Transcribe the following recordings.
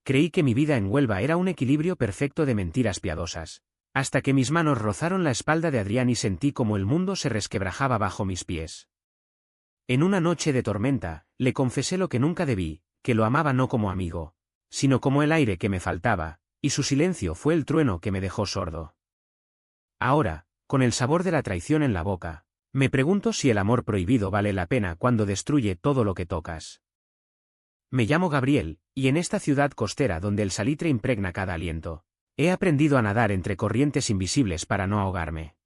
creí que mi vida en Huelva era un equilibrio perfecto de mentiras piadosas, hasta que mis manos rozaron la espalda de Adrián y sentí como el mundo se resquebrajaba bajo mis pies. En una noche de tormenta, le confesé lo que nunca debí, que lo amaba no como amigo, sino como el aire que me faltaba, y su silencio fue el trueno que me dejó sordo. Ahora, con el sabor de la traición en la boca, me pregunto si el amor prohibido vale la pena cuando destruye todo lo que tocas. Me llamo Gabriel, y en esta ciudad costera donde el salitre impregna cada aliento, he aprendido a nadar entre corrientes invisibles para no ahogarme.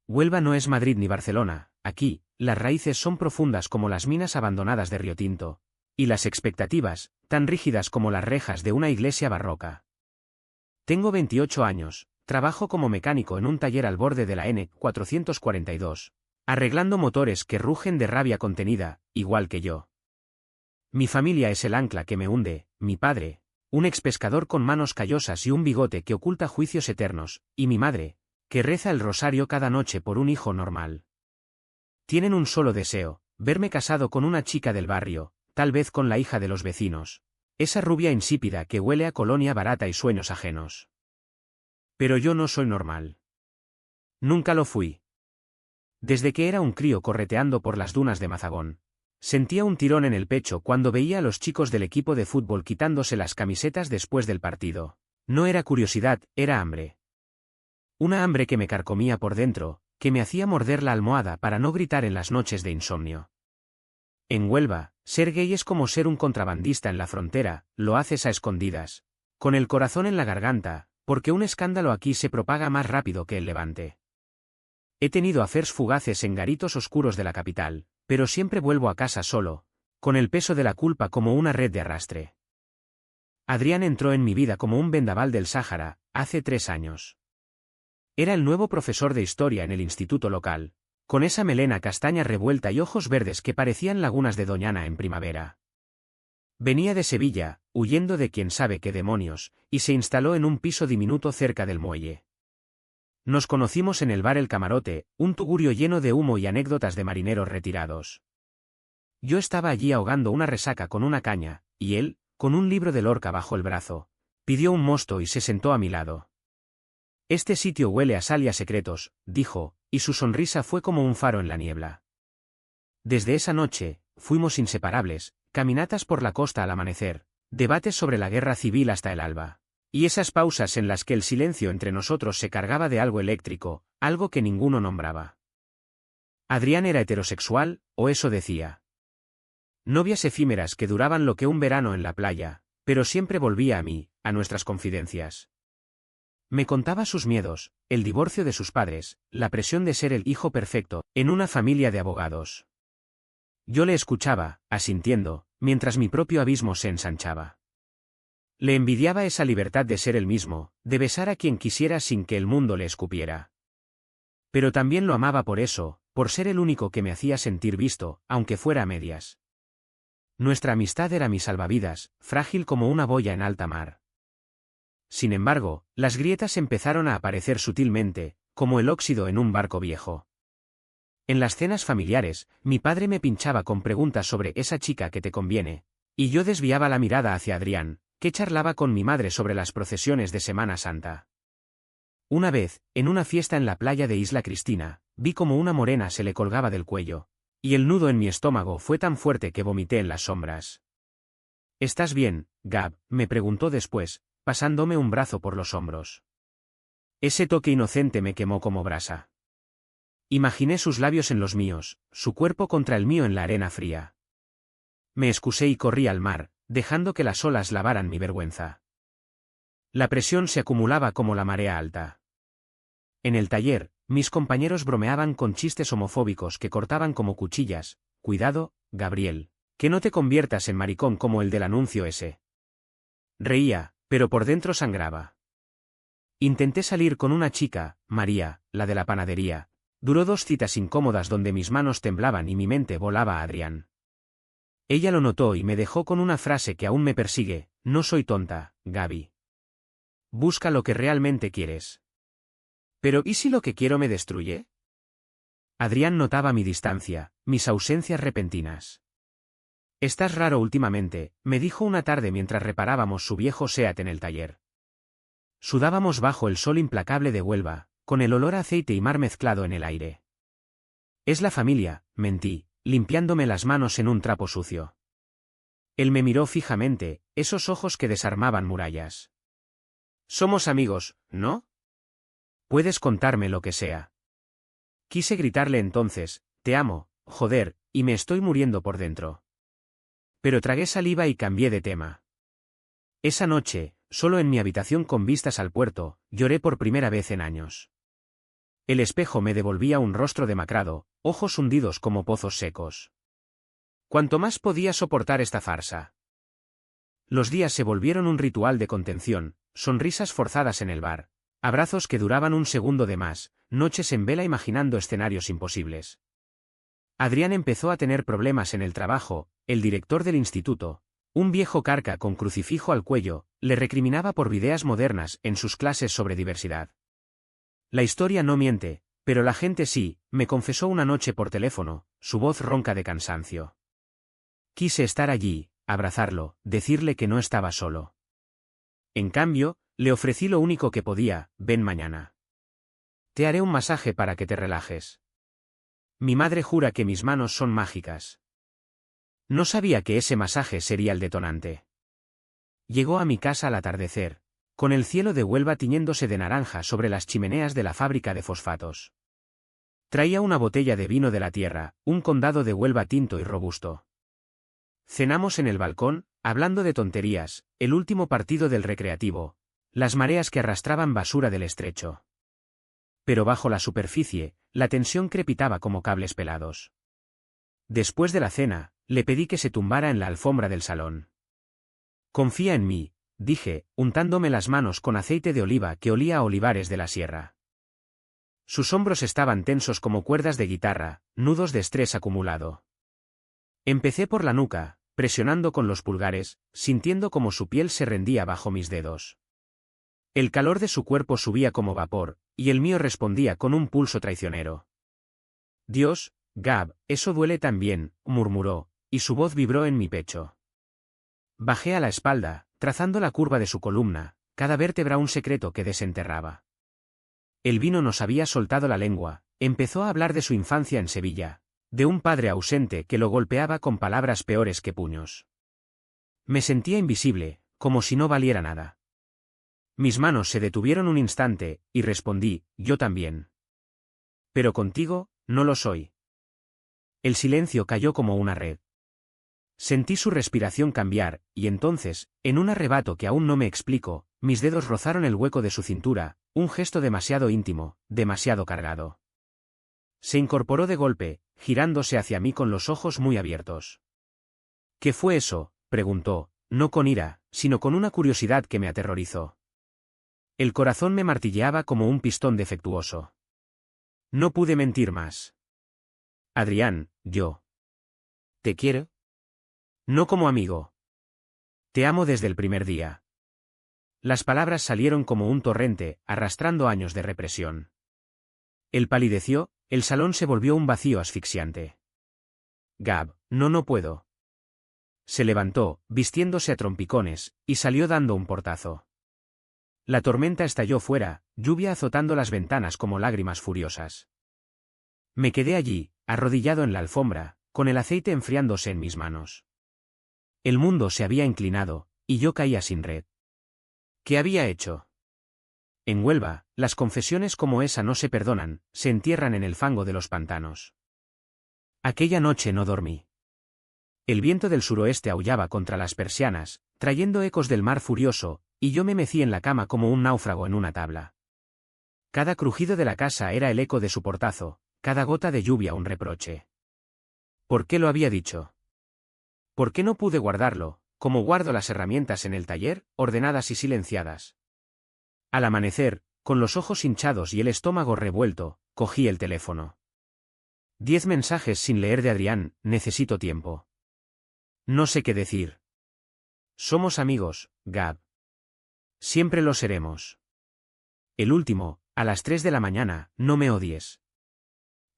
Huelva no es Madrid ni Barcelona, aquí, las raíces son profundas como las minas abandonadas de Río Tinto, y las expectativas, tan rígidas como las rejas de una iglesia barroca. Tengo 28 años, trabajo como mecánico en un taller al borde de la N442, arreglando motores que rugen de rabia contenida, igual que yo. Mi familia es el ancla que me hunde, mi padre, un expescador con manos callosas y un bigote que oculta juicios eternos, y mi madre, que reza el rosario cada noche por un hijo normal. Tienen un solo deseo, verme casado con una chica del barrio, tal vez con la hija de los vecinos, esa rubia insípida que huele a colonia barata y sueños ajenos. Pero yo no soy normal. Nunca lo fui. Desde que era un crío correteando por las dunas de Mazagón, sentía un tirón en el pecho cuando veía a los chicos del equipo de fútbol quitándose las camisetas después del partido. No era curiosidad, era hambre. Una hambre que me carcomía por dentro, que me hacía morder la almohada para no gritar en las noches de insomnio. En Huelva, ser gay es como ser un contrabandista en la frontera, lo haces a escondidas, con el corazón en la garganta, porque un escándalo aquí se propaga más rápido que el Levante. He tenido affairs fugaces en garitos oscuros de la capital, pero siempre vuelvo a casa solo, con el peso de la culpa como una red de arrastre. Adrián entró en mi vida como un vendaval del Sáhara, hace 3 años. Era el nuevo profesor de historia en el instituto local, con esa melena castaña revuelta y ojos verdes que parecían lagunas de Doñana en primavera. Venía de Sevilla, huyendo de quién sabe qué demonios, y se instaló en un piso diminuto cerca del muelle. Nos conocimos en el bar El Camarote, un tugurio lleno de humo y anécdotas de marineros retirados. Yo estaba allí ahogando una resaca con una caña, y él, con un libro de Lorca bajo el brazo, pidió un mosto y se sentó a mi lado. Este sitio huele a sal y a secretos, dijo, y su sonrisa fue como un faro en la niebla. Desde esa noche, fuimos inseparables, caminatas por la costa al amanecer, debates sobre la guerra civil hasta el alba. Y esas pausas en las que el silencio entre nosotros se cargaba de algo eléctrico, algo que ninguno nombraba. Adrián era heterosexual, o eso decía. Novias efímeras que duraban lo que un verano en la playa, pero siempre volvía a mí, a nuestras confidencias. Me contaba sus miedos, el divorcio de sus padres, la presión de ser el hijo perfecto, en una familia de abogados. Yo le escuchaba, asintiendo, mientras mi propio abismo se ensanchaba. Le envidiaba esa libertad de ser él mismo, de besar a quien quisiera sin que el mundo le escupiera. Pero también lo amaba por eso, por ser el único que me hacía sentir visto, aunque fuera a medias. Nuestra amistad era mi salvavidas, frágil como una boya en alta mar. Sin embargo, las grietas empezaron a aparecer sutilmente, como el óxido en un barco viejo. En las cenas familiares, mi padre me pinchaba con preguntas sobre esa chica que te conviene, y yo desviaba la mirada hacia Adrián, que charlaba con mi madre sobre las procesiones de Semana Santa. Una vez, en una fiesta en la playa de Isla Cristina, vi como una morena se le colgaba del cuello, y el nudo en mi estómago fue tan fuerte que vomité en las sombras. ¿Estás bien, Gab?, me preguntó después, pasándome un brazo por los hombros. Ese toque inocente me quemó como brasa. Imaginé sus labios en los míos, su cuerpo contra el mío en la arena fría. Me excusé y corrí al mar, dejando que las olas lavaran mi vergüenza. La presión se acumulaba como la marea alta. En el taller, mis compañeros bromeaban con chistes homofóbicos que cortaban como cuchillas. Cuidado, Gabriel, que no te conviertas en maricón como el del anuncio ese. Reía, pero por dentro sangraba. Intenté salir con una chica, María, la de la panadería. Duró 2 citas incómodas donde mis manos temblaban y mi mente volaba a Adrián. Ella lo notó y me dejó con una frase que aún me persigue: no soy tonta, Gaby. Busca lo que realmente quieres. Pero ¿y si lo que quiero me destruye? Adrián notaba mi distancia, mis ausencias repentinas. Estás raro últimamente, me dijo una tarde mientras reparábamos su viejo Seat en el taller. Sudábamos bajo el sol implacable de Huelva, con el olor a aceite y mar mezclado en el aire. Es la familia, mentí, limpiándome las manos en un trapo sucio. Él me miró fijamente, esos ojos que desarmaban murallas. Somos amigos, ¿no? Puedes contarme lo que sea. Quise gritarle entonces, te amo, joder, y me estoy muriendo por dentro. Pero tragué saliva y cambié de tema. Esa noche, solo en mi habitación con vistas al puerto, lloré por primera vez en años. El espejo me devolvía un rostro demacrado, ojos hundidos como pozos secos. Cuanto más podía soportar esta farsa. Los días se volvieron un ritual de contención, sonrisas forzadas en el bar, abrazos que duraban un segundo de más, noches en vela imaginando escenarios imposibles. Adrián empezó a tener problemas en el trabajo, el director del instituto, un viejo carca con crucifijo al cuello, le recriminaba por ideas modernas en sus clases sobre diversidad. La historia no miente, pero la gente sí, me confesó una noche por teléfono, su voz ronca de cansancio. Quise estar allí, abrazarlo, decirle que no estaba solo. En cambio, le ofrecí lo único que podía, ven mañana. Te haré un masaje para que te relajes. Mi madre jura que mis manos son mágicas. No sabía que ese masaje sería el detonante. Llegó a mi casa al atardecer, con el cielo de Huelva tiñéndose de naranja sobre las chimeneas de la fábrica de fosfatos. Traía una botella de vino de la tierra, un condado de Huelva tinto y robusto. Cenamos en el balcón, hablando de tonterías, el último partido del Recreativo, las mareas que arrastraban basura del estrecho. Pero bajo la superficie, la tensión crepitaba como cables pelados. Después de la cena, le pedí que se tumbara en la alfombra del salón. Confía en mí, dije, untándome las manos con aceite de oliva que olía a olivares de la sierra. Sus hombros estaban tensos como cuerdas de guitarra, nudos de estrés acumulado. Empecé por la nuca, presionando con los pulgares, sintiendo como su piel se rendía bajo mis dedos. El calor de su cuerpo subía como vapor, y el mío respondía con un pulso traicionero. Dios, Gab, eso duele también, murmuró, y su voz vibró en mi pecho. Bajé a la espalda, trazando la curva de su columna, cada vértebra un secreto que desenterraba. El vino nos había soltado la lengua, empezó a hablar de su infancia en Sevilla, de un padre ausente que lo golpeaba con palabras peores que puños. Me sentía invisible, como si no valiera nada. Mis manos se detuvieron un instante, y respondí, yo también. Pero contigo, no lo soy. El silencio cayó como una red. Sentí su respiración cambiar, y entonces, en un arrebato que aún no me explico, mis dedos rozaron el hueco de su cintura, un gesto demasiado íntimo, demasiado cargado. Se incorporó de golpe, girándose hacia mí con los ojos muy abiertos. ¿Qué fue eso?, preguntó, no con ira, sino con una curiosidad que me aterrorizó. El corazón me martilleaba como un pistón defectuoso. No pude mentir más. Adrián, yo. ¿Te quiero? No como amigo. Te amo desde el primer día. Las palabras salieron como un torrente, arrastrando años de represión. Él palideció, el salón se volvió un vacío asfixiante. Gab, no puedo. Se levantó, vistiéndose a trompicones, y salió dando un portazo. La tormenta estalló fuera, lluvia azotando las ventanas como lágrimas furiosas. Me quedé allí, arrodillado en la alfombra, con el aceite enfriándose en mis manos. El mundo se había inclinado, y yo caía sin red. ¿Qué había hecho? En Huelva, las confesiones como esa no se perdonan, se entierran en el fango de los pantanos. Aquella noche no dormí. El viento del suroeste aullaba contra las persianas, trayendo ecos del mar furioso, y yo me mecí en la cama como un náufrago en una tabla. Cada crujido de la casa era el eco de su portazo, cada gota de lluvia un reproche. ¿Por qué lo había dicho? ¿Por qué no pude guardarlo, como guardo las herramientas en el taller, ordenadas y silenciadas? Al amanecer, con los ojos hinchados y el estómago revuelto, cogí el teléfono. 10 mensajes sin leer de Adrián, necesito tiempo. No sé qué decir. Somos amigos, Gab. Siempre lo seremos. El último, a las 3 de la mañana, no me odies.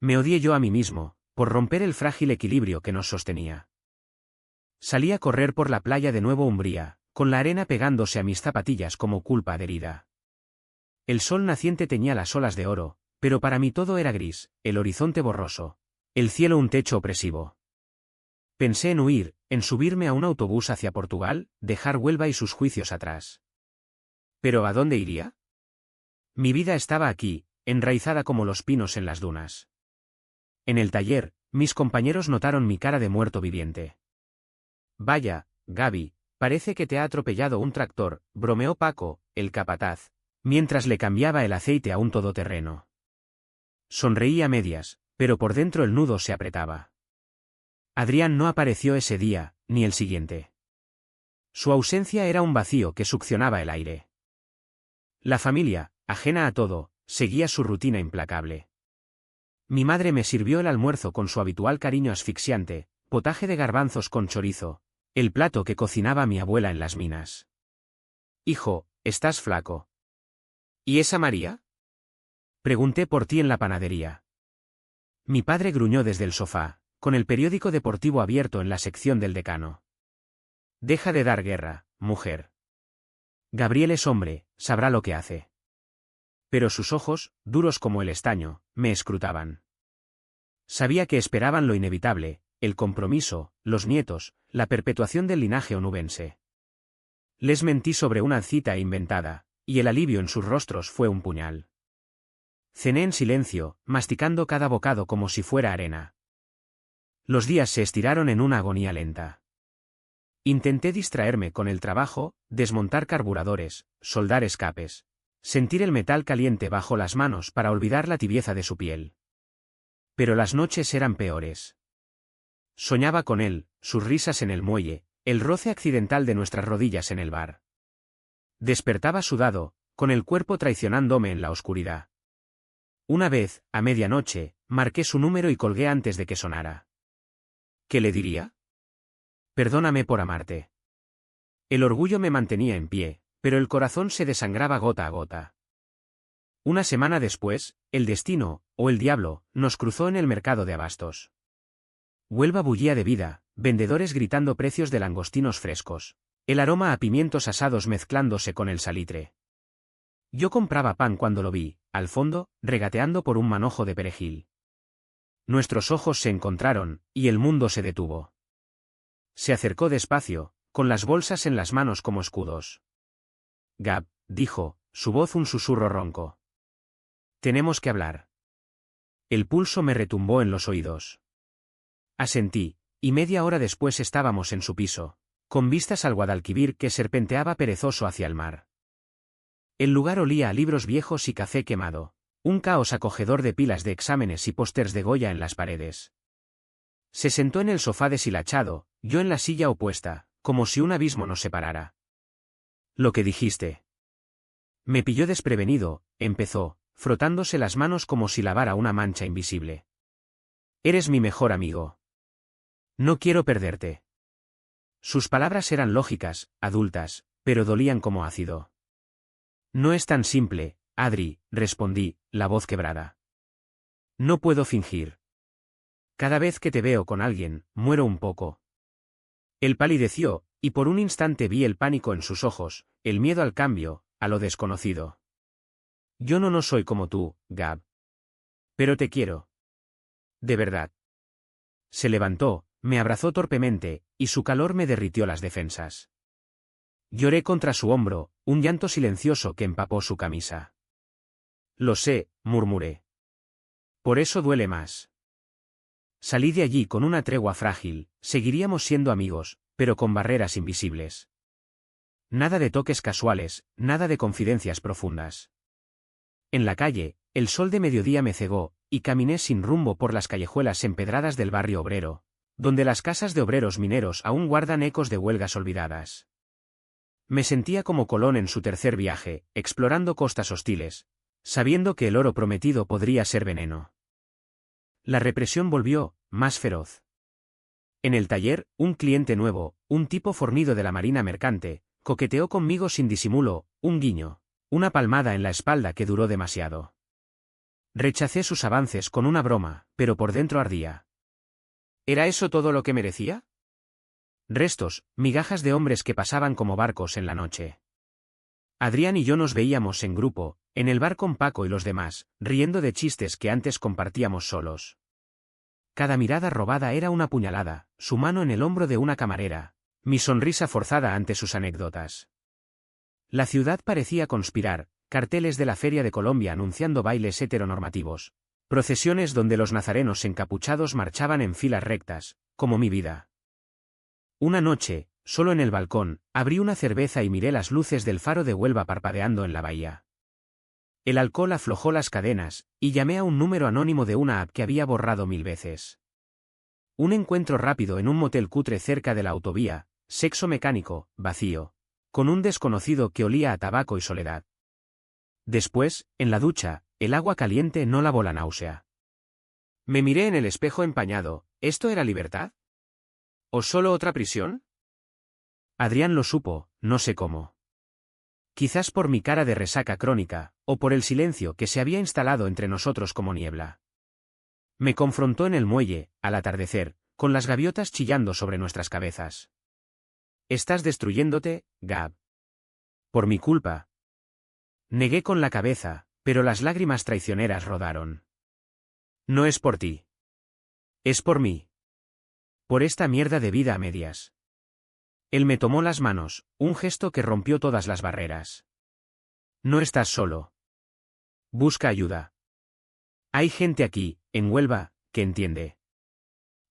Me odié yo a mí mismo, por romper el frágil equilibrio que nos sostenía. Salí a correr por la playa de Nuevo Umbría, con la arena pegándose a mis zapatillas como culpa adherida. El sol naciente teñía las olas de oro, pero para mí todo era gris, el horizonte borroso, el cielo un techo opresivo. Pensé en huir, en subirme a un autobús hacia Portugal, dejar Huelva y sus juicios atrás. ¿Pero a dónde iría? Mi vida estaba aquí, enraizada como los pinos en las dunas. En el taller, mis compañeros notaron mi cara de muerto viviente. Vaya, Gaby, parece que te ha atropellado un tractor, bromeó Paco, el capataz, mientras le cambiaba el aceite a un todoterreno. Sonreí a medias, pero por dentro el nudo se apretaba. Adrián no apareció ese día, ni el siguiente. Su ausencia era un vacío que succionaba el aire. La familia, ajena a todo, seguía su rutina implacable. Mi madre me sirvió el almuerzo con su habitual cariño asfixiante, potaje de garbanzos con chorizo, el plato que cocinaba mi abuela en las minas. Hijo, estás flaco. ¿Y esa María? Pregunté por ti en la panadería. Mi padre gruñó desde el sofá, con el periódico deportivo abierto en la sección del decano. Deja de dar guerra, mujer. Gabriel es hombre, sabrá lo que hace. Pero sus ojos, duros como el estaño, me escrutaban. Sabía que esperaban lo inevitable, el compromiso, los nietos, la perpetuación del linaje onubense. Les mentí sobre una cita inventada, y el alivio en sus rostros fue un puñal. Cené en silencio, masticando cada bocado como si fuera arena. Los días se estiraron en una agonía lenta. Intenté distraerme con el trabajo, desmontar carburadores, soldar escapes, sentir el metal caliente bajo las manos para olvidar la tibieza de su piel. Pero las noches eran peores. Soñaba con él, sus risas en el muelle, el roce accidental de nuestras rodillas en el bar. Despertaba sudado, con el cuerpo traicionándome en la oscuridad. Una vez, a medianoche, marqué su número y colgué antes de que sonara. ¿Qué le diría? Perdóname por amarte. El orgullo me mantenía en pie, pero el corazón se desangraba gota a gota. Una semana después, el destino, o el diablo, nos cruzó en el mercado de abastos. Huelva bullía de vida, vendedores gritando precios de langostinos frescos, el aroma a pimientos asados mezclándose con el salitre. Yo compraba pan cuando lo vi, al fondo, regateando por un manojo de perejil. Nuestros ojos se encontraron, y el mundo se detuvo. Se acercó despacio, con las bolsas en las manos como escudos. Gab, dijo, su voz un susurro ronco. Tenemos que hablar. El pulso me retumbó en los oídos. Asentí, y media hora después estábamos en su piso, con vistas al Guadalquivir que serpenteaba perezoso hacia el mar. El lugar olía a libros viejos y café quemado, un caos acogedor de pilas de exámenes y pósters de Goya en las paredes. Se sentó en el sofá deshilachado, yo en la silla opuesta, como si un abismo nos separara. Lo que dijiste. Me pilló desprevenido, empezó, frotándose las manos como si lavara una mancha invisible. Eres mi mejor amigo. No quiero perderte. Sus palabras eran lógicas, adultas, pero dolían como ácido. No es tan simple, Adri, respondí, la voz quebrada. No puedo fingir. Cada vez que te veo con alguien, muero un poco. Él palideció, y por un instante vi el pánico en sus ojos, el miedo al cambio, a lo desconocido. Yo no soy como tú, Gab. Pero te quiero. De verdad. Se levantó, me abrazó torpemente, y su calor me derritió las defensas. Lloré contra su hombro, un llanto silencioso que empapó su camisa. Lo sé, murmuré. Por eso duele más. Salí de allí con una tregua frágil, seguiríamos siendo amigos, pero con barreras invisibles. Nada de toques casuales, nada de confidencias profundas. En la calle, el sol de mediodía me cegó, y caminé sin rumbo por las callejuelas empedradas del barrio obrero, donde las casas de obreros mineros aún guardan ecos de huelgas olvidadas. Me sentía como Colón en su tercer viaje, explorando costas hostiles, sabiendo que el oro prometido podría ser veneno. La represión volvió, más feroz. En el taller, un cliente nuevo, un tipo fornido de la marina mercante, coqueteó conmigo sin disimulo, un guiño, una palmada en la espalda que duró demasiado. Rechacé sus avances con una broma, pero por dentro ardía. ¿Era eso todo lo que merecía? Restos, migajas de hombres que pasaban como barcos en la noche. Adrián y yo nos veíamos en grupo, en el bar con Paco y los demás, riendo de chistes que antes compartíamos solos. Cada mirada robada era una puñalada, su mano en el hombro de una camarera, mi sonrisa forzada ante sus anécdotas. La ciudad parecía conspirar, carteles de la Feria de Colombia anunciando bailes heteronormativos, procesiones donde los nazarenos encapuchados marchaban en filas rectas, como mi vida. Una noche, solo en el balcón, abrí una cerveza y miré las luces del faro de Huelva parpadeando en la bahía. El alcohol aflojó las cadenas, y llamé a un número anónimo de una app que había borrado 1000 veces. Un encuentro rápido en un motel cutre cerca de la autovía, sexo mecánico, vacío, con un desconocido que olía a tabaco y soledad. Después, en la ducha, el agua caliente no lavó la náusea. Me miré en el espejo empañado, ¿esto era libertad? ¿O solo otra prisión? Adrián lo supo, no sé cómo. Quizás por mi cara de resaca crónica, o por el silencio que se había instalado entre nosotros como niebla. Me confrontó en el muelle, al atardecer, con las gaviotas chillando sobre nuestras cabezas. Estás destruyéndote, Gab. Por mi culpa. Negué con la cabeza, pero las lágrimas traicioneras rodaron. No es por ti. Es por mí. Por esta mierda de vida a medias. Él me tomó las manos, un gesto que rompió todas las barreras. No estás solo. Busca ayuda. Hay gente aquí, en Huelva, que entiende.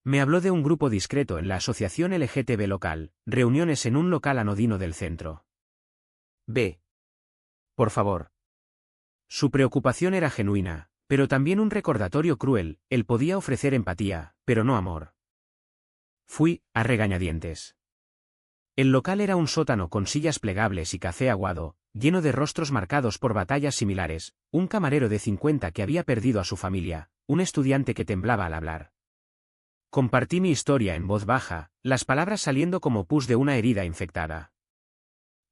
Me habló de un grupo discreto en la asociación LGTB local, reuniones en un local anodino del centro. Ve. Por favor. Su preocupación era genuina, pero también un recordatorio cruel, él podía ofrecer empatía, pero no amor. Fui, a regañadientes. El local era un sótano con sillas plegables y café aguado, lleno de rostros marcados por batallas similares, un camarero de 50 que había perdido a su familia, un estudiante que temblaba al hablar. Compartí mi historia en voz baja, las palabras saliendo como pus de una herida infectada.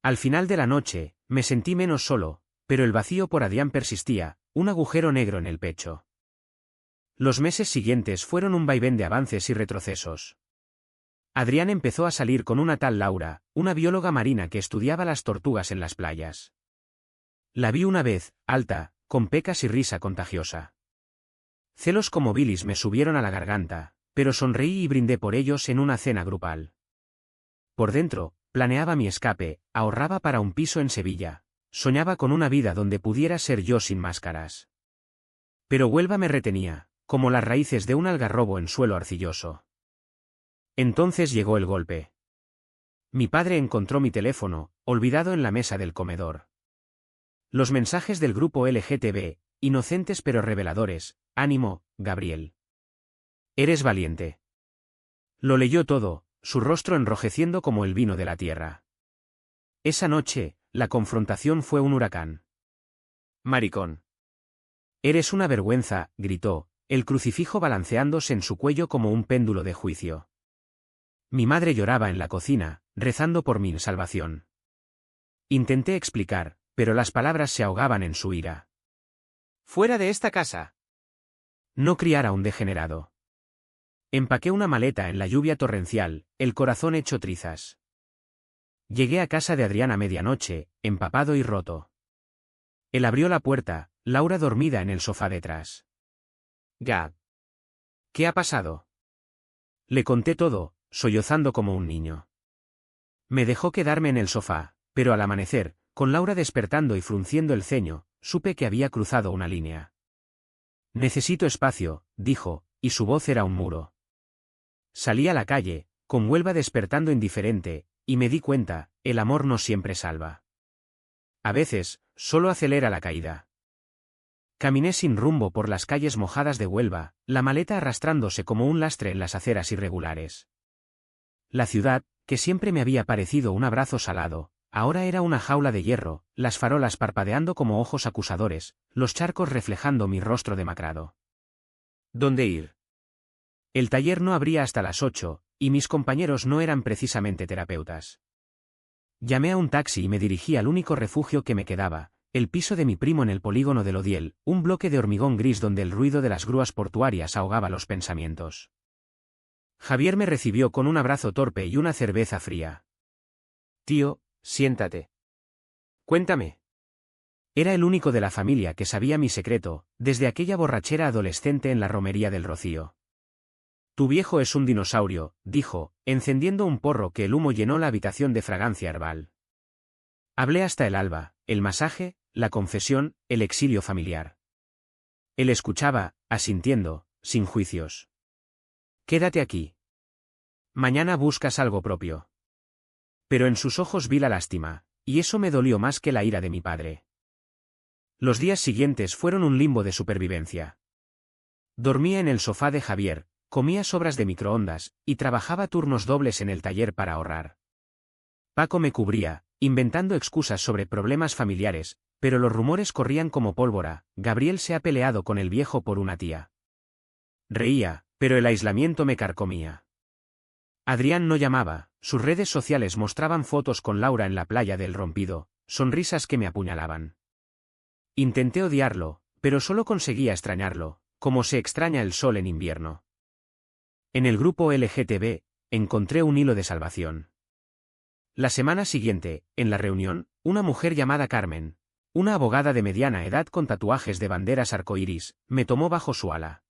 Al final de la noche, me sentí menos solo, pero el vacío por Adrián persistía, un agujero negro en el pecho. Los meses siguientes fueron un vaivén de avances y retrocesos. Adrián empezó a salir con una tal Laura, una bióloga marina que estudiaba las tortugas en las playas. La vi una vez, alta, con pecas y risa contagiosa. Celos como bilis me subieron a la garganta, pero sonreí y brindé por ellos en una cena grupal. Por dentro, planeaba mi escape, ahorraba para un piso en Sevilla, soñaba con una vida donde pudiera ser yo sin máscaras. Pero Huelva me retenía, como las raíces de un algarrobo en suelo arcilloso. Entonces llegó el golpe. Mi padre encontró mi teléfono, olvidado en la mesa del comedor. Los mensajes del grupo LGTB, inocentes pero reveladores, ánimo, Gabriel. Eres valiente. Lo leyó todo, su rostro enrojeciendo como el vino de la tierra. Esa noche, la confrontación fue un huracán. Maricón. Eres una vergüenza, gritó, el crucifijo balanceándose en su cuello como un péndulo de juicio. Mi madre lloraba en la cocina, rezando por mi salvación. Intenté explicar, pero las palabras se ahogaban en su ira. ¡Fuera de esta casa! No criar a un degenerado. Empaqué una maleta en la lluvia torrencial, el corazón hecho trizas. Llegué a casa de Adrián a medianoche, empapado y roto. Él abrió la puerta, Laura dormida en el sofá detrás. Gab. ¿Qué ha pasado? Le conté todo, sollozando como un niño. Me dejó quedarme en el sofá, pero al amanecer, con Laura despertando y frunciendo el ceño, supe que había cruzado una línea. Necesito espacio, dijo, y su voz era un muro. Salí a la calle, con Huelva despertando indiferente, y me di cuenta, el amor no siempre salva. A veces, solo acelera la caída. Caminé sin rumbo por las calles mojadas de Huelva, la maleta arrastrándose como un lastre en las aceras irregulares. La ciudad, que siempre me había parecido un abrazo salado, ahora era una jaula de hierro, las farolas parpadeando como ojos acusadores, los charcos reflejando mi rostro demacrado. ¿Dónde ir? El taller no abría hasta las 8, y mis compañeros no eran precisamente terapeutas. Llamé a un taxi y me dirigí al único refugio que me quedaba, el piso de mi primo en el polígono del Odiel, un bloque de hormigón gris donde el ruido de las grúas portuarias ahogaba los pensamientos. Javier me recibió con un abrazo torpe y una cerveza fría. Tío, siéntate. Cuéntame. Era el único de la familia que sabía mi secreto, desde aquella borrachera adolescente en la romería del Rocío. Tu viejo es un dinosaurio, dijo, encendiendo un porro que el humo llenó la habitación de fragancia herbal. Hablé hasta el alba, el masaje, la confesión, el exilio familiar. Él escuchaba, asintiendo, sin juicios. Quédate aquí. Mañana buscas algo propio. Pero en sus ojos vi la lástima, y eso me dolió más que la ira de mi padre. Los días siguientes fueron un limbo de supervivencia. Dormía en el sofá de Javier, comía sobras de microondas, y trabajaba turnos dobles en el taller para ahorrar. Paco me cubría, inventando excusas sobre problemas familiares, pero los rumores corrían como pólvora. Gabriel se ha peleado con el viejo por una tía. Reía, pero el aislamiento me carcomía. Adrián no llamaba, sus redes sociales mostraban fotos con Laura en la playa del Rompido, sonrisas que me apuñalaban. Intenté odiarlo, pero solo conseguía extrañarlo, como se extraña el sol en invierno. En el grupo LGTB, encontré un hilo de salvación. La semana siguiente, en la reunión, una mujer llamada Carmen, una abogada de mediana edad con tatuajes de banderas arcoíris, me tomó bajo su ala.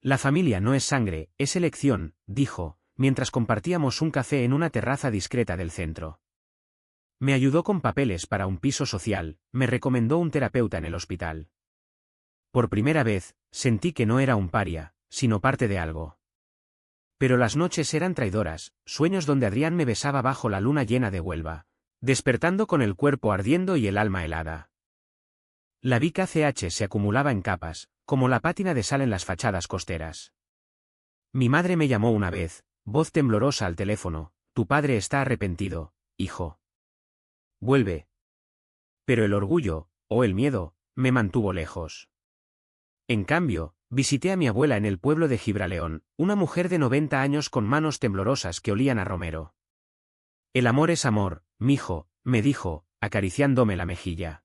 La familia no es sangre, es elección, dijo, mientras compartíamos un café en una terraza discreta del centro. Me ayudó con papeles para un piso social, me recomendó un terapeuta en el hospital. Por primera vez, sentí que no era un paria, sino parte de algo. Pero las noches eran traidoras, sueños donde Adrián me besaba bajo la luna llena de Huelva, despertando con el cuerpo ardiendo y el alma helada. La Vic ACH se acumulaba en capas, como la pátina de sal en las fachadas costeras. Mi madre me llamó una vez, voz temblorosa al teléfono, tu padre está arrepentido, hijo. Vuelve. Pero el orgullo, o el miedo, me mantuvo lejos. En cambio, visité a mi abuela en el pueblo de Gibraleón, una mujer de 90 años con manos temblorosas que olían a romero. El amor es amor, mijo, me dijo, acariciándome la mejilla.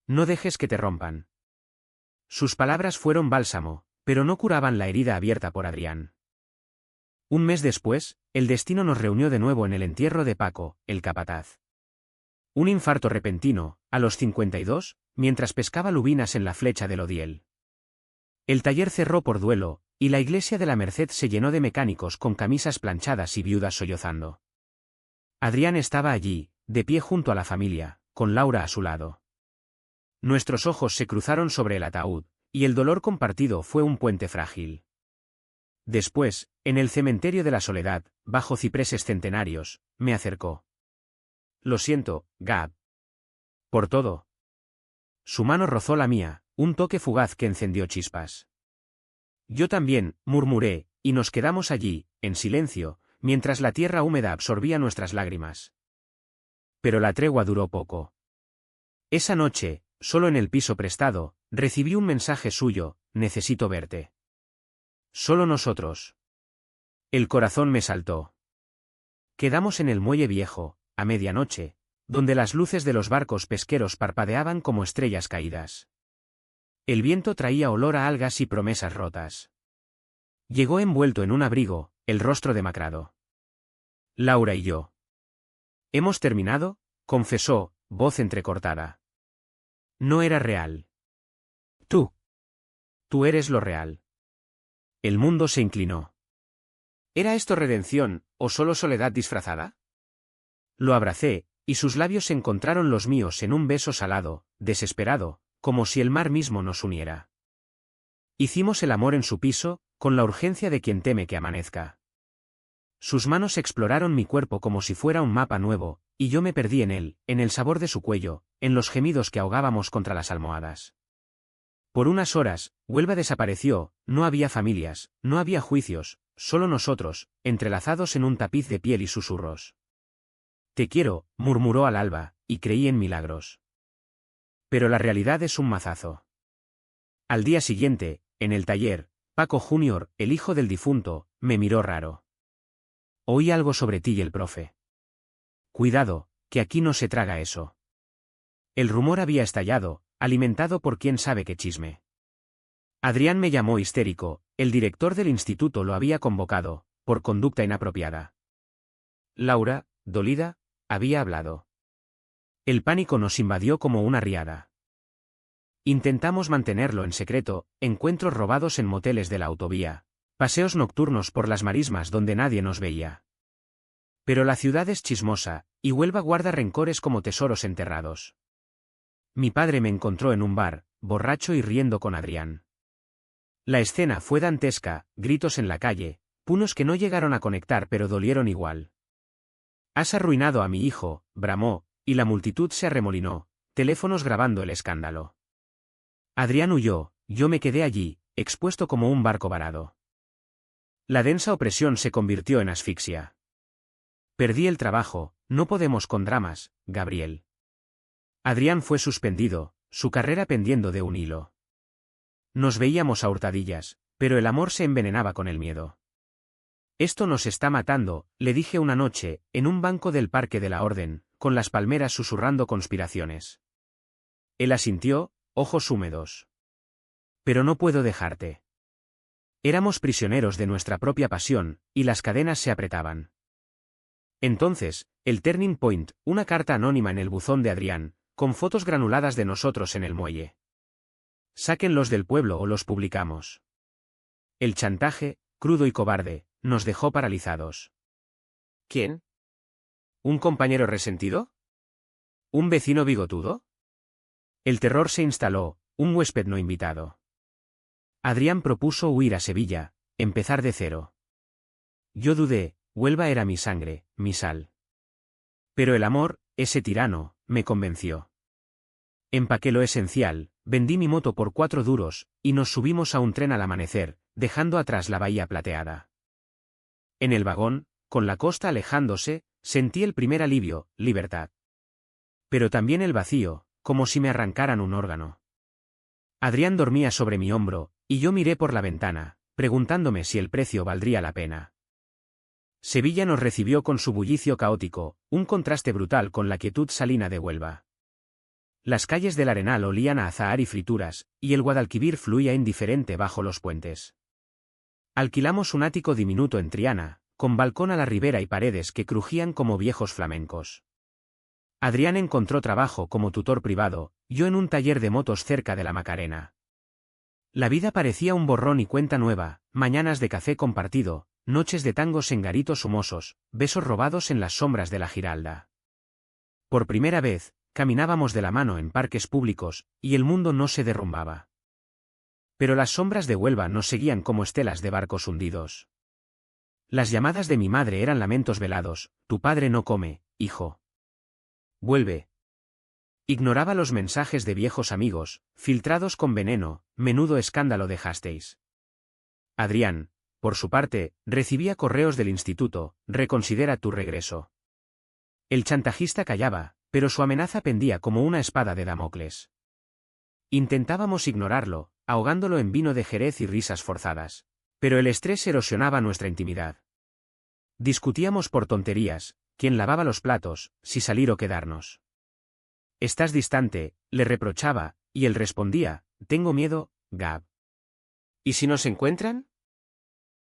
No dejes que te rompan. Sus palabras fueron bálsamo, pero no curaban la herida abierta por Adrián. Un mes después, el destino nos reunió de nuevo en el entierro de Paco, el capataz. Un infarto repentino, a los 52, mientras pescaba lubinas en la flecha del Odiel. El taller cerró por duelo, y la iglesia de la Merced se llenó de mecánicos con camisas planchadas y viudas sollozando. Adrián estaba allí, de pie junto a la familia, con Laura a su lado. Nuestros ojos se cruzaron sobre el ataúd, y el dolor compartido fue un puente frágil. Después, en el cementerio de la Soledad, bajo cipreses centenarios, me acercó. Lo siento, Gab. Por todo. Su mano rozó la mía, un toque fugaz que encendió chispas. Yo también, murmuré, y nos quedamos allí, en silencio, mientras la tierra húmeda absorbía nuestras lágrimas. Pero la tregua duró poco. Esa noche, solo en el piso prestado, recibí un mensaje suyo, necesito verte. Solo nosotros. El corazón me saltó. Quedamos en el muelle viejo, a medianoche, donde las luces de los barcos pesqueros parpadeaban como estrellas caídas. El viento traía olor a algas y promesas rotas. Llegó envuelto en un abrigo, el rostro demacrado. Laura y yo. ¿Hemos terminado?, confesó, voz entrecortada. No era real. Tú. Tú eres lo real. El mundo se inclinó. ¿Era esto redención, o solo soledad disfrazada? Lo abracé, y sus labios se encontraron los míos en un beso salado, desesperado, como si el mar mismo nos uniera. Hicimos el amor en su piso, con la urgencia de quien teme que amanezca. Sus manos exploraron mi cuerpo como si fuera un mapa nuevo, y yo me perdí en él, en el sabor de su cuello, en los gemidos que ahogábamos contra las almohadas. Por unas horas, Huelva desapareció, no había familias, no había juicios, solo nosotros, entrelazados en un tapiz de piel y susurros. Te quiero, murmuró al alba, y creí en milagros. Pero la realidad es un mazazo. Al día siguiente, en el taller, Paco Junior, el hijo del difunto, me miró raro. Oí algo sobre ti y el profe. Cuidado, que aquí no se traga eso. El rumor había estallado, alimentado por quién sabe qué chisme. Adrián me llamó histérico, el director del instituto lo había convocado, por conducta inapropiada. Laura, dolida, había hablado. El pánico nos invadió como una riada. Intentamos mantenerlo en secreto, encuentros robados en moteles de la autovía, paseos nocturnos por las marismas donde nadie nos veía. Pero la ciudad es chismosa, y Huelva guarda rencores como tesoros enterrados. Mi padre me encontró en un bar, borracho y riendo con Adrián. La escena fue dantesca, gritos en la calle, puños que no llegaron a conectar pero dolieron igual. Has arruinado a mi hijo, bramó, y la multitud se arremolinó, teléfonos grabando el escándalo. Adrián huyó, yo me quedé allí, expuesto como un barco varado. La densa opresión se convirtió en asfixia. Perdí el trabajo, no podemos con dramas, Gabriel. Adrián fue suspendido, su carrera pendiendo de un hilo. Nos veíamos a hurtadillas, pero el amor se envenenaba con el miedo. Esto nos está matando, le dije una noche, en un banco del Parque de la Orden, con las palmeras susurrando conspiraciones. Él asintió, ojos húmedos. Pero no puedo dejarte. Éramos prisioneros de nuestra propia pasión, y las cadenas se apretaban. Entonces, el turning point, una carta anónima en el buzón de Adrián, con fotos granuladas de nosotros en el muelle. Sáquenlos del pueblo o los publicamos. El chantaje, crudo y cobarde, nos dejó paralizados. ¿Quién? ¿Un compañero resentido? ¿Un vecino bigotudo? El terror se instaló, un huésped no invitado. Adrián propuso huir a Sevilla, empezar de cero. Yo dudé, Huelva era mi sangre, mi sal. Pero el amor, ese tirano, me convenció. Empaqué lo esencial, vendí mi moto por 4 duros, y nos subimos a un tren al amanecer, dejando atrás la bahía plateada. En el vagón, con la costa alejándose, sentí el primer alivio, libertad. Pero también el vacío, como si me arrancaran un órgano. Adrián dormía sobre mi hombro, y yo miré por la ventana, preguntándome si el precio valdría la pena. Sevilla nos recibió con su bullicio caótico, un contraste brutal con la quietud salina de Huelva. Las calles del Arenal olían a azahar y frituras, y el Guadalquivir fluía indiferente bajo los puentes. Alquilamos un ático diminuto en Triana, con balcón a la ribera y paredes que crujían como viejos flamencos. Adrián encontró trabajo como tutor privado, yo en un taller de motos cerca de la Macarena. La vida parecía un borrón y cuenta nueva, mañanas de café compartido, noches de tangos en garitos humosos, besos robados en las sombras de la Giralda. Por primera vez, caminábamos de la mano en parques públicos, y el mundo no se derrumbaba. Pero las sombras de Huelva nos seguían como estelas de barcos hundidos. Las llamadas de mi madre eran lamentos velados, tu padre no come, hijo. Vuelve. Ignoraba los mensajes de viejos amigos, filtrados con veneno, menudo escándalo dejasteis. Adrián, por su parte, recibía correos del instituto, reconsidera tu regreso. El chantajista callaba, pero su amenaza pendía como una espada de Damocles. Intentábamos ignorarlo, ahogándolo en vino de Jerez y risas forzadas. Pero el estrés erosionaba nuestra intimidad. Discutíamos por tonterías, quién lavaba los platos, si salir o quedarnos. Estás distante, le reprochaba, y él respondía, tengo miedo, Gab. ¿Y si nos encuentran?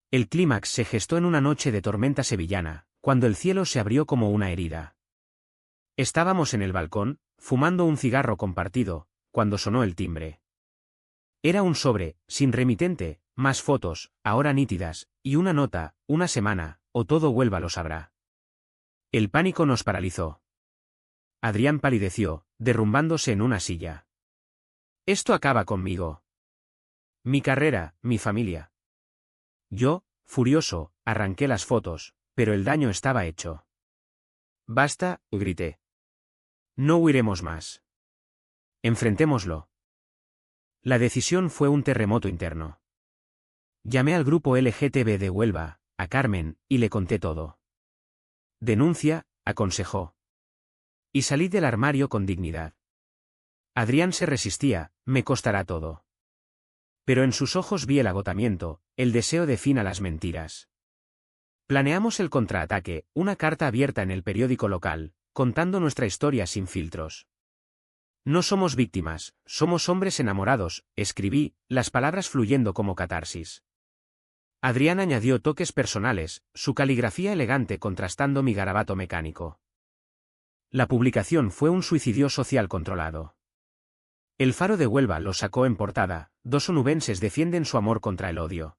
El clímax se gestó en una noche de tormenta sevillana, cuando el cielo se abrió como una herida. Estábamos en el balcón, fumando un cigarro compartido, cuando sonó el timbre. Era un sobre, sin remitente, más fotos, ahora nítidas, y una nota, una semana, o todo Huelva lo sabrá. El pánico nos paralizó. Adrián palideció, derrumbándose en una silla. Esto acaba conmigo. Mi carrera, mi familia. Yo, furioso, arranqué las fotos, pero el daño estaba hecho. Basta, grité. No huiremos más. Enfrentémoslo. La decisión fue un terremoto interno. Llamé al grupo LGTB de Huelva, a Carmen, y le conté todo. Denuncia, aconsejó. Y salí del armario con dignidad. Adrián se resistía, me costará todo. Pero en sus ojos vi el agotamiento, el deseo de fin a las mentiras. Planeamos el contraataque, una carta abierta en el periódico local, contando nuestra historia sin filtros. No somos víctimas, somos hombres enamorados, escribí, las palabras fluyendo como catarsis. Adrián añadió toques personales, su caligrafía elegante contrastando mi garabato mecánico. La publicación fue un suicidio social controlado. El Faro de Huelva lo sacó en portada, dos onubenses defienden su amor contra el odio.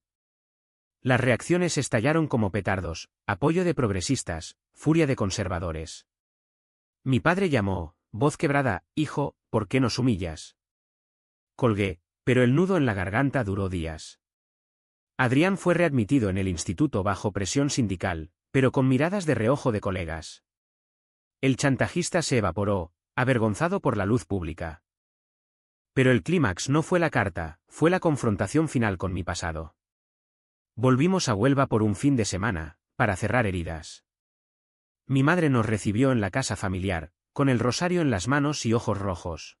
Las reacciones estallaron como petardos, apoyo de progresistas, furia de conservadores. Mi padre llamó, voz quebrada, hijo, ¿por qué nos humillas? Colgué, pero el nudo en la garganta duró días. Adrián fue readmitido en el instituto bajo presión sindical, pero con miradas de reojo de colegas. El chantajista se evaporó, avergonzado por la luz pública. Pero el clímax no fue la carta, fue la confrontación final con mi pasado. Volvimos a Huelva por un fin de semana, para cerrar heridas. Mi madre nos recibió en la casa familiar, con el rosario en las manos y ojos rojos.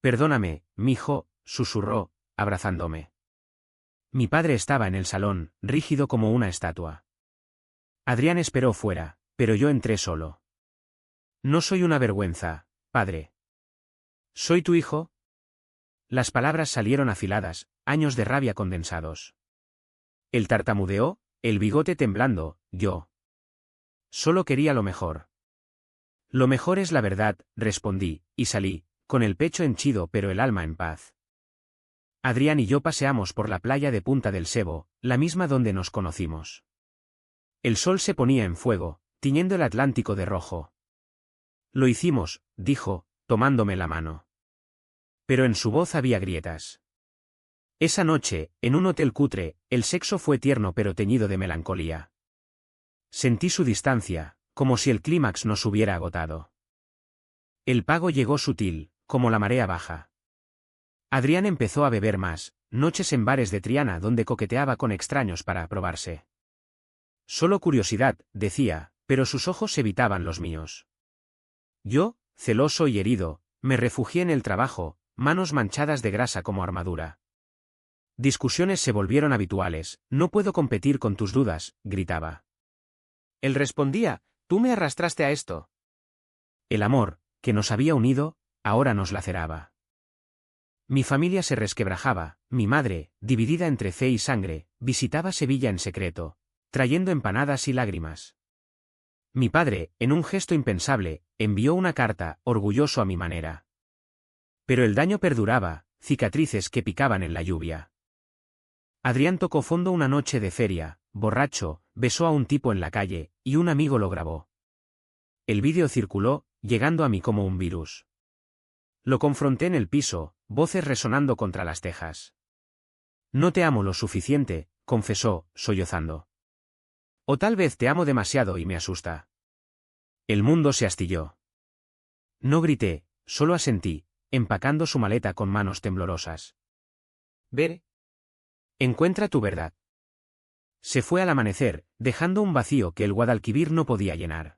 Perdóname, mijo, susurró, abrazándome. Mi padre estaba en el salón, rígido como una estatua. Adrián esperó fuera, pero yo entré solo. No soy una vergüenza, padre. ¿Soy tu hijo? Las palabras salieron afiladas, años de rabia condensados. Él tartamudeó, el bigote temblando, yo. Solo quería lo mejor. Lo mejor es la verdad, respondí, y salí, con el pecho henchido pero el alma en paz. Adrián y yo paseamos por la playa de Punta del Sebo, la misma donde nos conocimos. El sol se ponía en fuego, tiñendo el Atlántico de rojo. Lo hicimos, dijo, tomándome la mano. Pero en su voz había grietas. Esa noche, en un hotel cutre, el sexo fue tierno pero teñido de melancolía. Sentí su distancia, como si el clímax nos hubiera agotado. El pago llegó sutil, como la marea baja. Adrián empezó a beber más, noches en bares de Triana donde coqueteaba con extraños para aprobarse. Solo curiosidad, decía, pero sus ojos evitaban los míos. Yo, celoso y herido, me refugié en el trabajo, manos manchadas de grasa como armadura. Discusiones se volvieron habituales, no puedo competir con tus dudas, gritaba. Él respondía, tú me arrastraste a esto. El amor, que nos había unido, ahora nos laceraba. Mi familia se resquebrajaba, mi madre, dividida entre fe y sangre, visitaba Sevilla en secreto, trayendo empanadas y lágrimas. Mi padre, en un gesto impensable, envió una carta, orgulloso a mi manera. Pero el daño perduraba, cicatrices que picaban en la lluvia. Adrián tocó fondo una noche de feria, borracho, besó a un tipo en la calle, y un amigo lo grabó. El vídeo circuló, llegando a mí como un virus. Lo confronté en el piso, voces resonando contra las tejas. No te amo lo suficiente, confesó, sollozando. O tal vez te amo demasiado y me asusta. El mundo se astilló. No grité, solo asentí, empacando su maleta con manos temblorosas. Ver. Encuentra tu verdad. Se fue al amanecer, dejando un vacío que el Guadalquivir no podía llenar.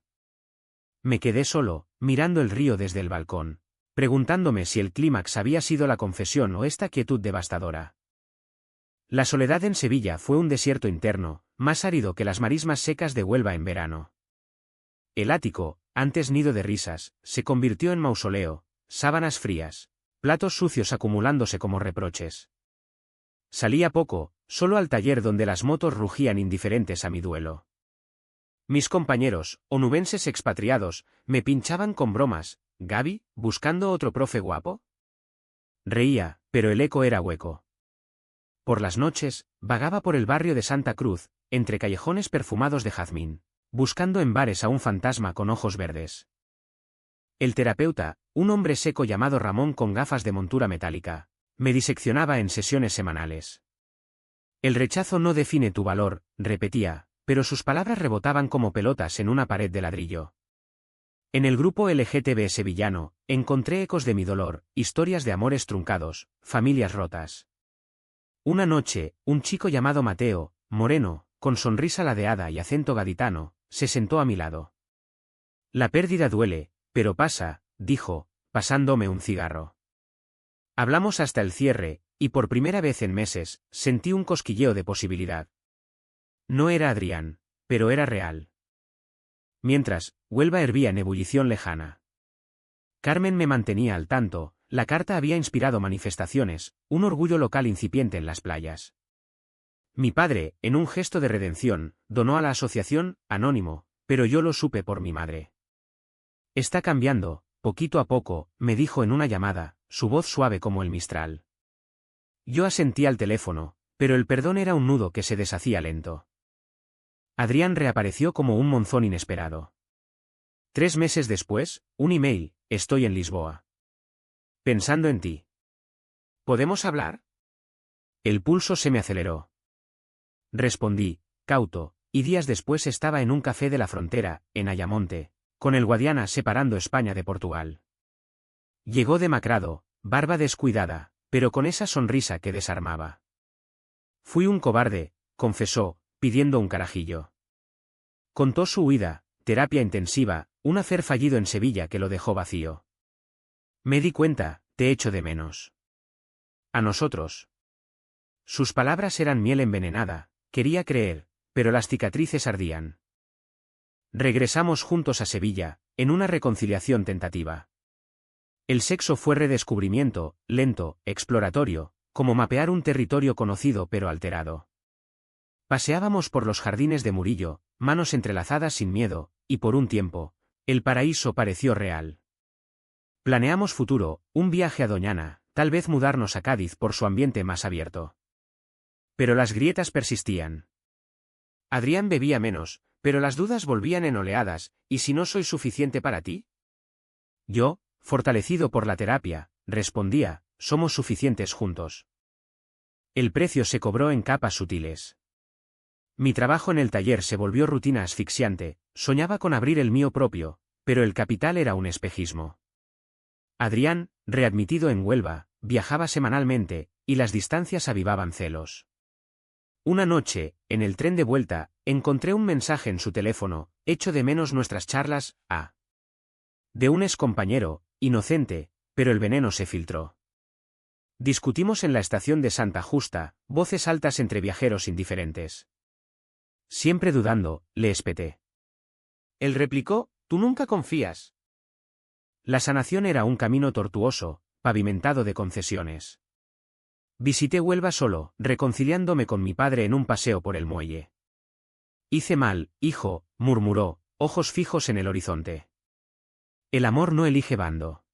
Me quedé solo, mirando el río desde el balcón, preguntándome si el clímax había sido la confesión o esta quietud devastadora. La soledad en Sevilla fue un desierto interno, más árido que las marismas secas de Huelva en verano. El ático, antes nido de risas, se convirtió en mausoleo, sábanas frías, platos sucios acumulándose como reproches. Salía poco, solo al taller donde las motos rugían indiferentes a mi duelo. Mis compañeros, onubenses expatriados, me pinchaban con bromas. ¿Gaby, buscando otro profe guapo? Reía, pero el eco era hueco. Por las noches, vagaba por el barrio de Santa Cruz, entre callejones perfumados de jazmín, buscando en bares a un fantasma con ojos verdes. El terapeuta, un hombre seco llamado Ramón con gafas de montura metálica, me diseccionaba en sesiones semanales. El rechazo no define tu valor, repetía, pero sus palabras rebotaban como pelotas en una pared de ladrillo. En el grupo LGTB sevillano, encontré ecos de mi dolor, historias de amores truncados, familias rotas. Una noche, un chico llamado Mateo, moreno, con sonrisa ladeada y acento gaditano, se sentó a mi lado. La pérdida duele, pero pasa, dijo, pasándome un cigarro. Hablamos hasta el cierre, y por primera vez en meses, sentí un cosquilleo de posibilidad. No era Adrián, pero era real. Mientras, Huelva hervía en ebullición lejana. Carmen me mantenía al tanto, la carta había inspirado manifestaciones, un orgullo local incipiente en las playas. Mi padre, en un gesto de redención, donó a la asociación, anónimo, pero yo lo supe por mi madre. Está cambiando, poquito a poco, me dijo en una llamada, su voz suave como el mistral. Yo asentí al teléfono, pero el perdón era un nudo que se deshacía lento. Adrián reapareció como un monzón inesperado. 3 meses después, un email, estoy en Lisboa. Pensando en ti. ¿Podemos hablar? El pulso se me aceleró. Respondí, cauto, y días después estaba en un café de la frontera, en Ayamonte, con el Guadiana separando España de Portugal. Llegó demacrado, barba descuidada, pero con esa sonrisa que desarmaba. Fui un cobarde, confesó, pidiendo un carajillo. Contó su huida, terapia intensiva, un afer fallido en Sevilla que lo dejó vacío. Me di cuenta, te echo de menos. A nosotros. Sus palabras eran miel envenenada, quería creer, pero las cicatrices ardían. Regresamos juntos a Sevilla, en una reconciliación tentativa. El sexo fue redescubrimiento, lento, exploratorio, como mapear un territorio conocido pero alterado. Paseábamos por los jardines de Murillo, manos entrelazadas sin miedo, y por un tiempo, el paraíso pareció real. Planeamos futuro, un viaje a Doñana, tal vez mudarnos a Cádiz por su ambiente más abierto. Pero las grietas persistían. Adrián bebía menos, pero las dudas volvían en oleadas, ¿y si no soy suficiente para ti? Yo, fortalecido por la terapia, respondía, somos suficientes juntos. El precio se cobró en capas sutiles. Mi trabajo en el taller se volvió rutina asfixiante, soñaba con abrir el mío propio, pero el capital era un espejismo. Adrián, readmitido en Huelva, viajaba semanalmente, y las distancias avivaban celos. Una noche, en el tren de vuelta, encontré un mensaje en su teléfono, echo de menos nuestras charlas, de un excompañero, inocente, pero el veneno se filtró. Discutimos en la estación de Santa Justa, voces altas entre viajeros indiferentes. Siempre dudando, le espeté. Él replicó, tú nunca confías. La sanación era un camino tortuoso, pavimentado de concesiones. Visité Huelva solo, reconciliándome con mi padre en un paseo por el muelle. Hice mal, hijo, murmuró, ojos fijos en el horizonte. El amor no elige bando.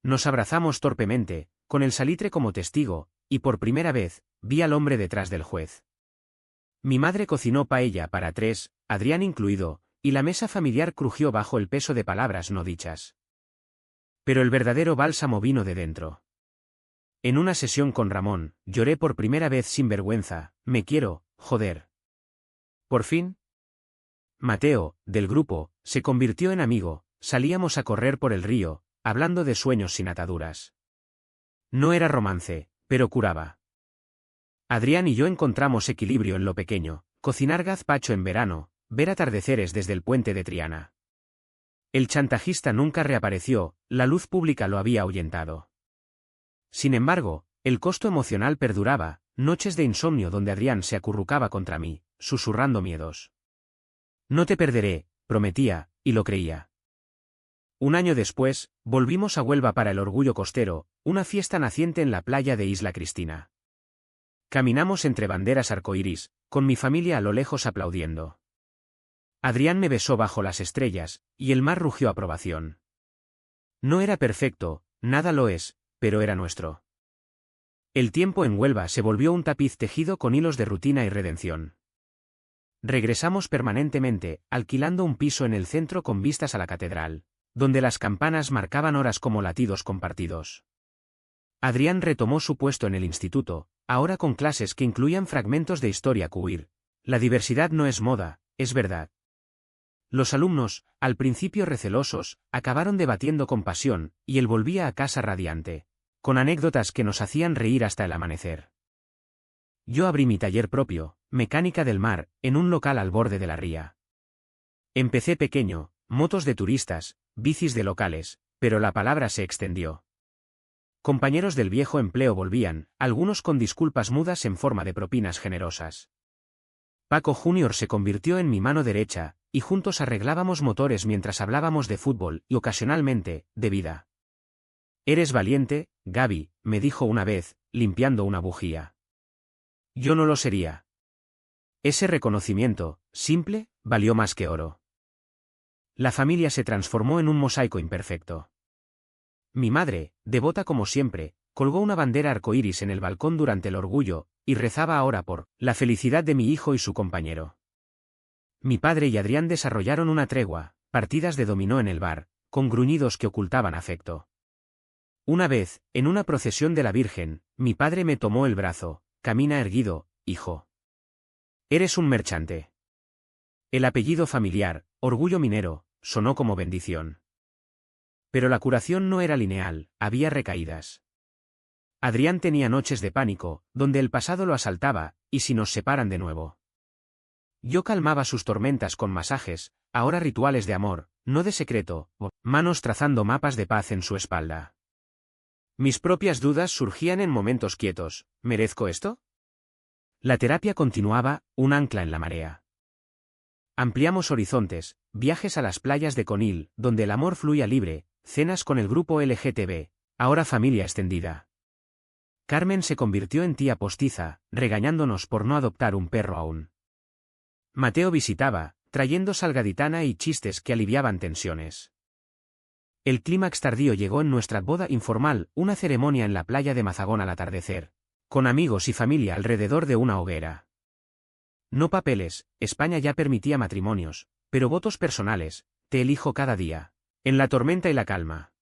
Nos abrazamos torpemente, con el salitre como testigo, y por primera vez, vi al hombre detrás del juez. Mi madre cocinó paella para 3, Adrián incluido, y la mesa familiar crujió bajo el peso de palabras no dichas. Pero el verdadero bálsamo vino de dentro. En una sesión con Ramón, lloré por primera vez sin vergüenza, me quiero, joder. Por fin. Mateo, del grupo, se convirtió en amigo, salíamos a correr por el río, hablando de sueños sin ataduras. No era romance, pero curaba. Adrián y yo encontramos equilibrio en lo pequeño, cocinar gazpacho en verano, ver atardeceres desde el puente de Triana. El chantajista nunca reapareció, la luz pública lo había ahuyentado. Sin embargo, el costo emocional perduraba, noches de insomnio donde Adrián se acurrucaba contra mí, susurrando miedos. No te perderé, prometía, y lo creía. Un año después, volvimos a Huelva para el Orgullo Costero, una fiesta naciente en la playa de Isla Cristina. Caminamos entre banderas arcoíris, con mi familia a lo lejos aplaudiendo. Adrián me besó bajo las estrellas, y el mar rugió aprobación. No era perfecto, nada lo es, pero era nuestro. El tiempo en Huelva se volvió un tapiz tejido con hilos de rutina y redención. Regresamos permanentemente, alquilando un piso en el centro con vistas a la catedral, donde las campanas marcaban horas como latidos compartidos. Adrián retomó su puesto en el instituto, ahora con clases que incluían fragmentos de historia queer. La diversidad no es moda, es verdad. Los alumnos, al principio recelosos, acabaron debatiendo con pasión, y él volvía a casa radiante, con anécdotas que nos hacían reír hasta el amanecer. Yo abrí mi taller propio, Mecánica del Mar, en un local al borde de la ría. Empecé pequeño, motos de turistas, bicis de locales, pero la palabra se extendió. Compañeros del viejo empleo volvían, algunos con disculpas mudas en forma de propinas generosas. Paco Jr. se convirtió en mi mano derecha, y juntos arreglábamos motores mientras hablábamos de fútbol y ocasionalmente, de vida. Eres valiente, Gaby, me dijo una vez, limpiando una bujía. Yo no lo sería. Ese reconocimiento, simple, valió más que oro. La familia se transformó en un mosaico imperfecto. Mi madre, devota como siempre, colgó una bandera arcoíris en el balcón durante el orgullo, y rezaba ahora por la felicidad de mi hijo y su compañero. Mi padre y Adrián desarrollaron una tregua, partidas de dominó en el bar, con gruñidos que ocultaban afecto. Una vez, en una procesión de la Virgen, mi padre me tomó el brazo. Camina erguido, hijo. Eres un merchante. El apellido familiar, orgullo minero, sonó como bendición. Pero la curación no era lineal, había recaídas. Adrián tenía noches de pánico, donde el pasado lo asaltaba, y si nos separan de nuevo. Yo calmaba sus tormentas con masajes, ahora rituales de amor, no de secreto, manos trazando mapas de paz en su espalda. Mis propias dudas surgían en momentos quietos. ¿Merezco esto? La terapia continuaba, un ancla en la marea. Ampliamos horizontes, viajes a las playas de Conil, donde el amor fluía libre, cenas con el grupo LGTB, ahora familia extendida. Carmen se convirtió en tía postiza, regañándonos por no adoptar un perro aún. Mateo visitaba, trayendo salgaditana y chistes que aliviaban tensiones. El clímax tardío llegó en nuestra boda informal, una ceremonia en la playa de Mazagón al atardecer, con amigos y familia alrededor de una hoguera. No papeles, España ya permitía matrimonios, pero votos personales, te elijo cada día, en la tormenta y la calma.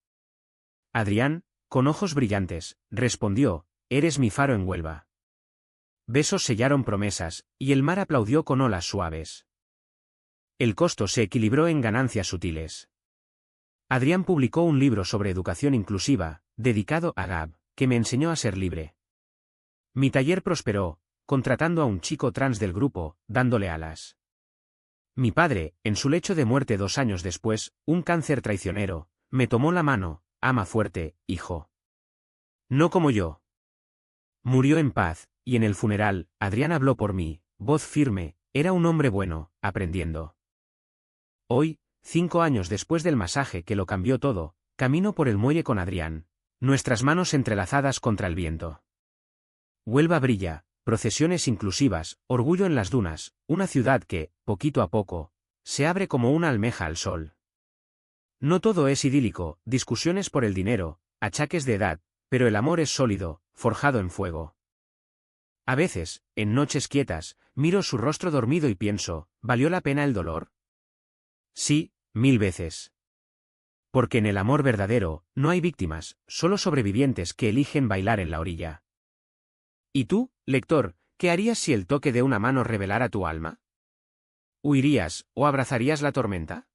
Adrián, con ojos brillantes, respondió, eres mi faro en Huelva. Besos sellaron promesas, y el mar aplaudió con olas suaves. El costo se equilibró en ganancias sutiles. Adrián publicó un libro sobre educación inclusiva, dedicado a Gab, que me enseñó a ser libre. Mi taller prosperó, contratando a un chico trans del grupo, dándole alas. Mi padre, en su lecho de muerte 2 años después, un cáncer traicionero, me tomó la mano, ama fuerte, hijo. No como yo. Murió en paz, y en el funeral, Adrián habló por mí, voz firme, era un hombre bueno, aprendiendo. Hoy, 5 años después del masaje que lo cambió todo, camino por el muelle con Adrián, nuestras manos entrelazadas contra el viento. Huelva brilla, procesiones inclusivas, orgullo en las dunas, una ciudad que, poquito a poco, se abre como una almeja al sol. No todo es idílico, discusiones por el dinero, achaques de edad, pero el amor es sólido, forjado en fuego. A veces, en noches quietas, miro su rostro dormido y pienso, ¿valió la pena el dolor? Sí, 1000 veces. Porque en el amor verdadero, no hay víctimas, solo sobrevivientes que eligen bailar en la orilla. ¿Y tú, lector, qué harías si el toque de una mano revelara tu alma? ¿Huirías, o abrazarías la tormenta?